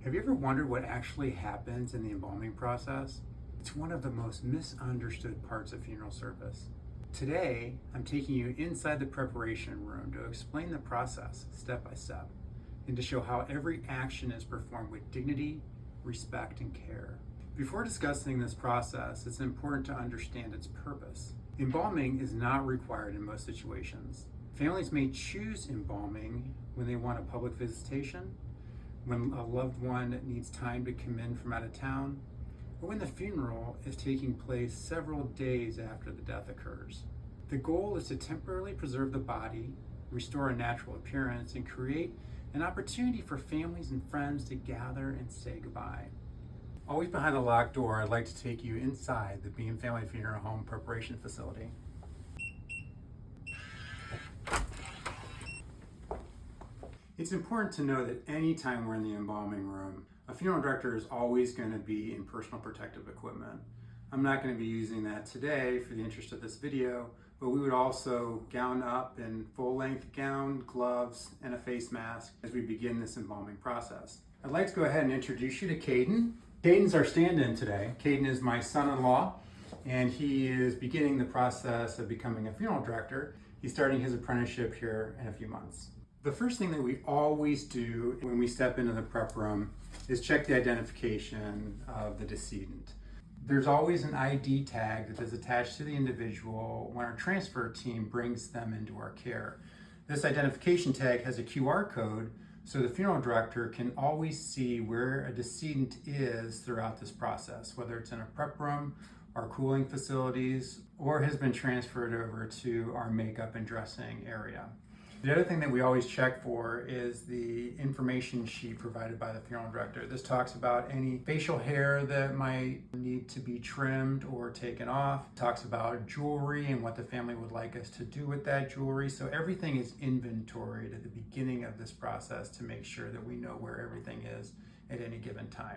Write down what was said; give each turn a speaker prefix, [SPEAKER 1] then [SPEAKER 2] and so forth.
[SPEAKER 1] Have you ever wondered what actually happens in the embalming process? It's one of the most misunderstood parts of funeral service. Today, I'm taking you inside the preparation room to explain the process step by step and to show how every action is performed with dignity, respect, and care. Before discussing this process, it's important to understand its purpose. Embalming is not required in most situations. Families may choose embalming when they want a public visitation, when a loved one needs time to come in from out of town, or when the funeral is taking place several days after the death occurs. The goal is to temporarily preserve the body, restore a natural appearance, and create an opportunity for families and friends to gather and say goodbye. Always behind the locked door, I'd like to take you inside the Beam Family Funeral Home preparation facility. It's important to know that anytime we're in the embalming room, a funeral director is always going to be in personal protective equipment. I'm not going to be using that today for the interest of this video, but we would also gown up in full-length gown, gloves, and a face mask as we begin this embalming process. I'd like to go ahead and introduce you to Caden. Caden's our stand-in today. Caden is my son-in-law, and he is beginning the process of becoming a funeral director. He's starting his apprenticeship here in a few months. The first thing that we always do when we step into the prep room is check the identification of the decedent. There's always an ID tag that is attached to the individual when our transfer team brings them into our care. This identification tag has a QR code, so the funeral director can always see where a decedent is throughout this process, whether it's in a prep room, our cooling facilities, or has been transferred over to our makeup and dressing area. The other thing that we always check for is the information sheet provided by the funeral director. This talks about any facial hair that might need to be trimmed or taken off. It talks about jewelry and what the family would like us to do with that jewelry. So everything is inventoried at the beginning of this process to make sure that we know where everything is at any given time.